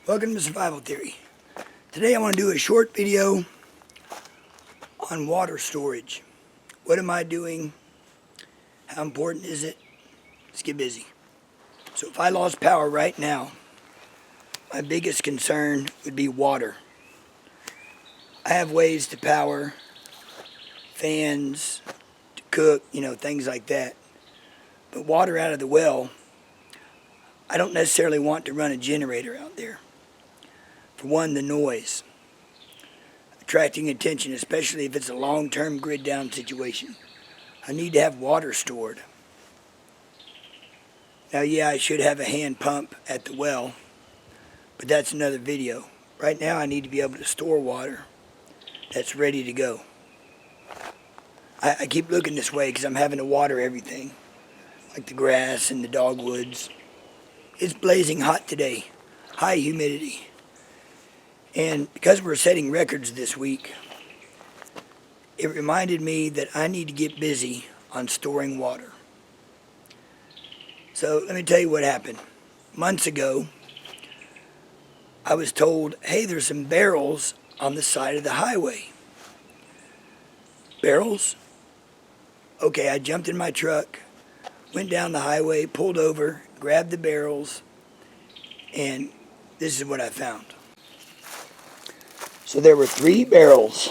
Welcome to Survival Theory. Today I want to do a short video on water storage. What am I doing? How important is it? Let's get busy. So if I lost power right now, my biggest concern would be water. I have ways to power fans, to cook, things like that. But water out of the well, I don't necessarily want to run a generator out there. For one, the noise. Attracting attention, especially if it's a long-term grid down situation. I need to have water stored. Now, yeah, I should have a hand pump at the well, but that's another video. Right now, I need to be able to store water that's ready to go. I keep looking this way because I'm having to water everything, like the grass and the dogwoods. It's blazing hot today, high humidity. And because we're setting records this week, it reminded me that I need to get busy on storing water. So let me tell you what happened. Months ago, I was told, hey, there's some barrels on the side of the highway. Barrels? Okay, I jumped in my truck, went down the highway, pulled over, grabbed the barrels, and this is what I found. So there were 3 barrels,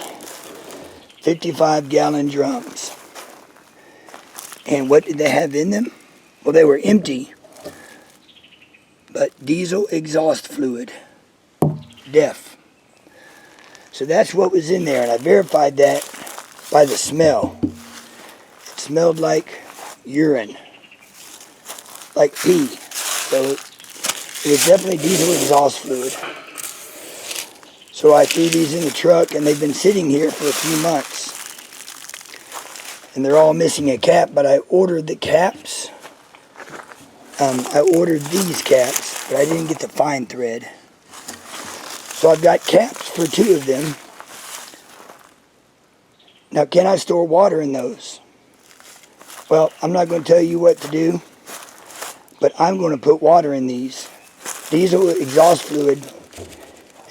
55-gallon drums. And what did they have in them? Well, they were empty, but diesel exhaust fluid, DEF. So that's what was in there, and I verified that by the smell. It smelled like urine, like pee. So it was definitely diesel exhaust fluid. So I threw these in the truck, and they've been sitting here for a few months. And they're all missing a cap, but I ordered the caps. I ordered these caps, but I didn't get the fine thread. So I've got caps for 2 of them. Now, can I store water in those? Well, I'm not going to tell you what to do, but I'm going to put water in these. Diesel exhaust fluid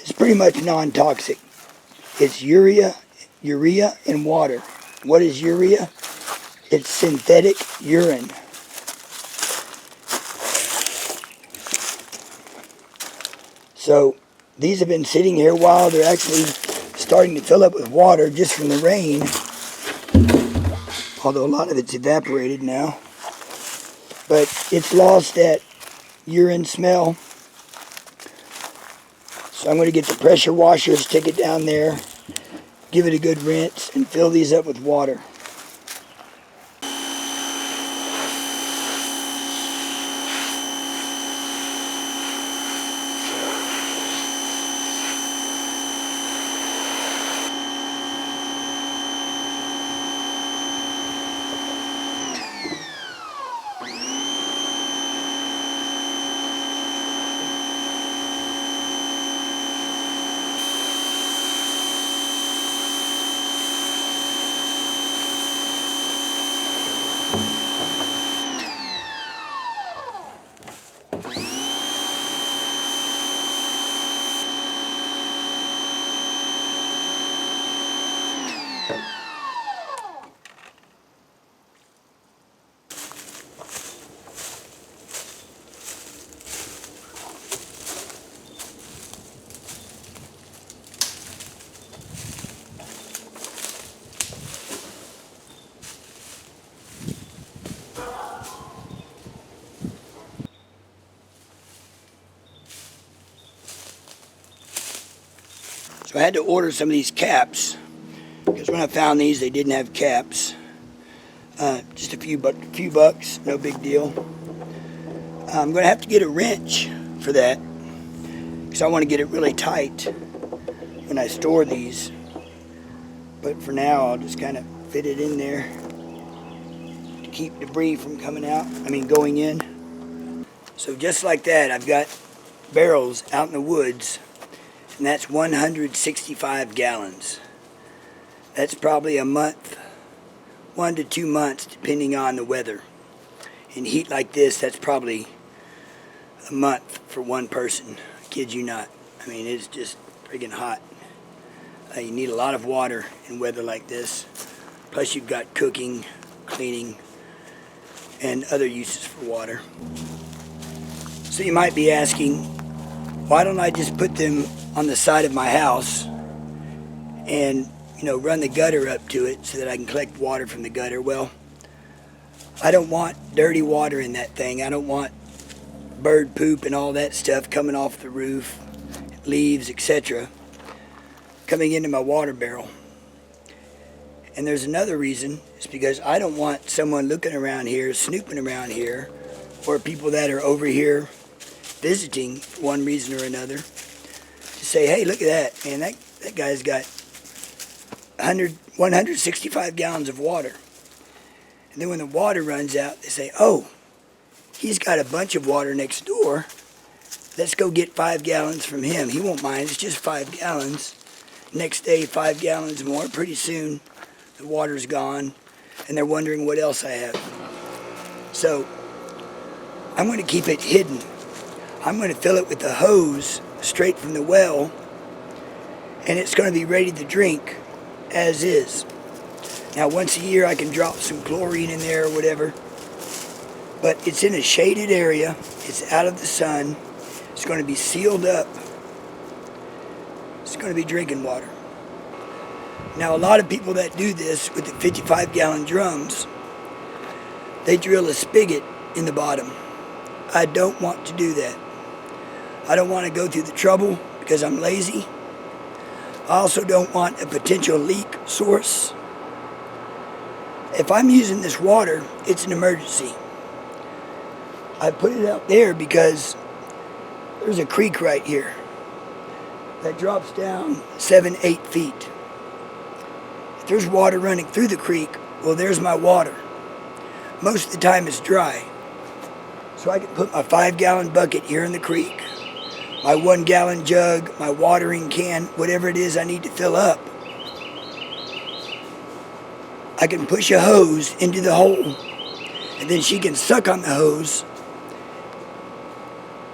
is pretty much non-toxic. It's urea, and water. What is urea? It's synthetic urine. So these have been sitting here a while. They're actually starting to fill up with water just from the rain, although a lot of it's evaporated now. But it's lost that urine smell. So I'm going to get the pressure washer, stick it down there, give it a good rinse, and fill these up with water. So I had to order some of these caps, because when I found these, they didn't have caps. Just a few bucks, no big deal. I'm going to have to get a wrench for that, because I want to get it really tight when I store these. But for now, I'll just kind of fit it in there to keep debris from going in. So just like that, I've got barrels out in the woods, and that's 165 gallons. That's probably a month, 1 to 2 months, depending on the weather. In heat like this, that's probably a month for one person. I kid you not. I mean, it's just friggin' hot. You need a lot of water in weather like this. Plus you've got cooking, cleaning, and other uses for water. So you might be asking, why don't I just put them on the side of my house and, run the gutter up to it so that I can collect water from the gutter? Well, I don't want dirty water in that thing. I don't want bird poop and all that stuff coming off the roof, leaves, etc., coming into my water barrel. And there's another reason. It's because I don't want someone looking around here, snooping around here, or people that are over here visiting for one reason or another, to say, hey, look at that, man, that guy's got 165 gallons of water. And then when the water runs out, they say, oh, he's got a bunch of water next door. Let's go get 5 gallons from him. He won't mind. It's just 5 gallons. Next day, 5 gallons more. Pretty soon, the water's gone, and they're wondering what else I have. So I'm going to keep it hidden. I'm going to fill it with the hose straight from the well, and it's going to be ready to drink as is. Now, once a year, I can drop some chlorine in there or whatever, but it's in a shaded area. It's out of the sun. It's going to be sealed up. It's going to be drinking water. Now, a lot of people that do this with the 55-gallon drums, they drill a spigot in the bottom. I don't want to do that. I don't want to go through the trouble because I'm lazy. I also don't want a potential leak source. If I'm using this water, it's an emergency. I put it out there because there's a creek right here that drops down 7-8 feet. If there's water running through the creek, well, there's my water. Most of the time it's dry. So I can put my 5-gallon bucket here in the creek, my 1-gallon jug, my watering can, whatever it is I need to fill up. I can push a hose into the hole, and then she can suck on the hose,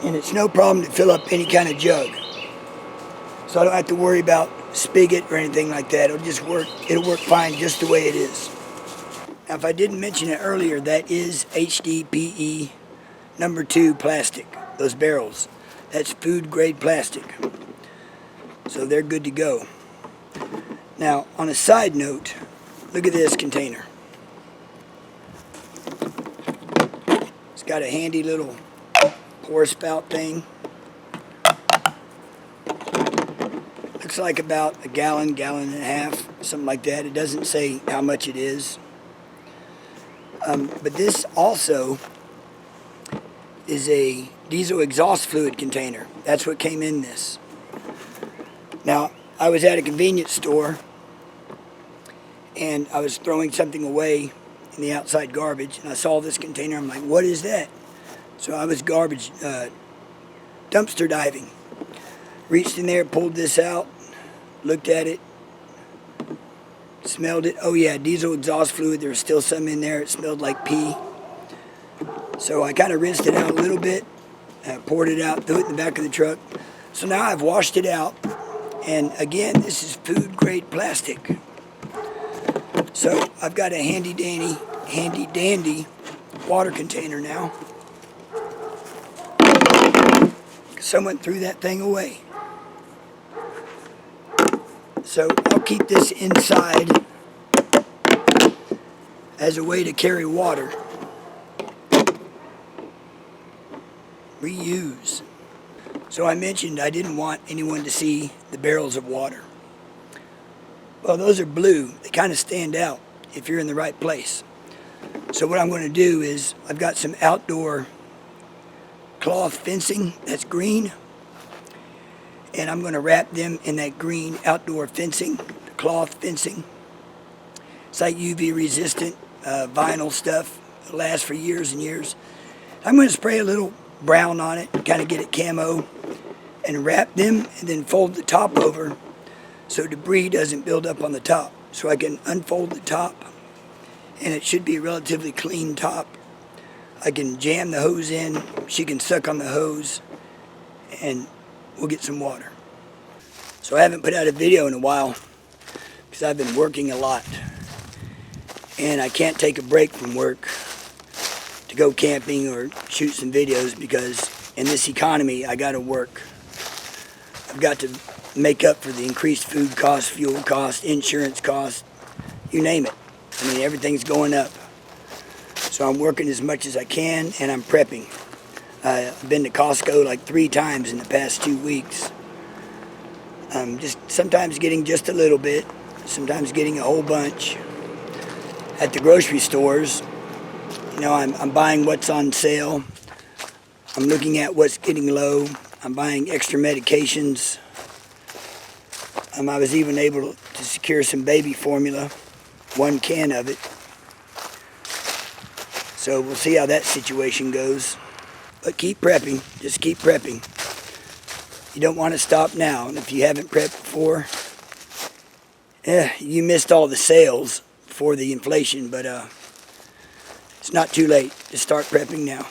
and it's no problem to fill up any kind of jug. So I don't have to worry about spigot or anything like that. It'll just work. It'll work fine just the way it is. Now, if I didn't mention it earlier, that is HDPE #2 plastic, those barrels. That's food grade plastic. So they're good to go. Now, on a side note, look at this container. It's got a handy little pour spout thing. Looks like about a gallon, gallon and a half, something like that. It doesn't say how much it is. But this also is a diesel exhaust fluid container. That's what came in this. Now, I was at a convenience store and I was throwing something away in the outside garbage, and I saw this container. I'm like, what is that? So I was dumpster diving. Reached in there, pulled this out, looked at it, smelled it. Oh yeah, diesel exhaust fluid. There was still some in there. It smelled like pee. So I kind of rinsed it out a little bit, poured it out, threw it in the back of the truck. So now I've washed it out, and again, this is food grade plastic. So I've got a handy dandy water container now. Someone threw that thing away. So I'll keep this inside as a way to carry water. Reuse. So I mentioned I didn't want anyone to see the barrels of water. Well, those are blue. They kind of stand out if you're in the right place. So what I'm going to do is I've got some outdoor cloth fencing that's green, and I'm going to wrap them in that green outdoor fencing, cloth fencing. It's like UV resistant vinyl stuff. It'll last for years and years. I'm going to spray a little brown on it, kind of get it camo, and wrap them and then fold the top over so debris doesn't build up on the top. So I can unfold the top, and it should be a relatively clean top. I can jam the hose in, she can suck on the hose, and we'll get some water. So I haven't put out a video in a while because I've been working a lot. And I can't take a break from work to go camping or shoot some videos because in this economy, I got to work. I've got to make up for the increased food costs, fuel costs, insurance costs, you name it. I mean, everything's going up. So I'm working as much as I can, and I'm prepping. I've been to Costco like 3 times in the past 2 weeks. Just sometimes getting just a little bit, sometimes getting a whole bunch. At the grocery stores, you know, I'm buying what's on sale. I'm looking at what's getting low. I'm buying extra medications. I was even able to secure some baby formula, 1 can of it. So we'll see how that situation goes. But keep prepping, just keep prepping. You don't want to stop now. And if you haven't prepped before, you missed all the sales for the inflation, but it's not too late to start prepping now.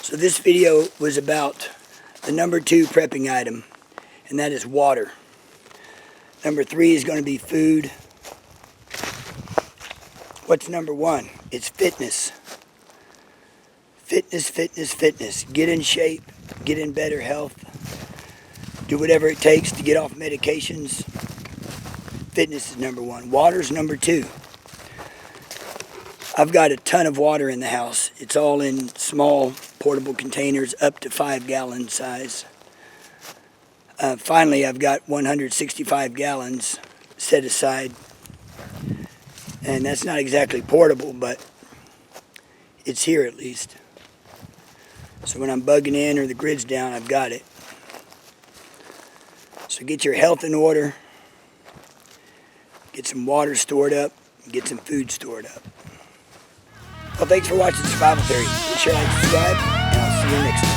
So this video was about the number 2 prepping item, and that is water. Number 3 is going to be food. What's number 1? It's fitness. Fitness, fitness, fitness. Get in shape, get in better health, do whatever it takes to get off medications. Fitness is number 1. Water's number 2. I've got a ton of water in the house. It's all in small portable containers up to 5 gallon size. Finally, I've got 165 gallons set aside. And that's not exactly portable, but it's here at least. So when I'm bugging in or the grid's down, I've got it. So get your health in order. Get some water stored up, and get some food stored up. Well, thanks for watching Survival Theory. Be sure to like, subscribe, and I'll see you next time.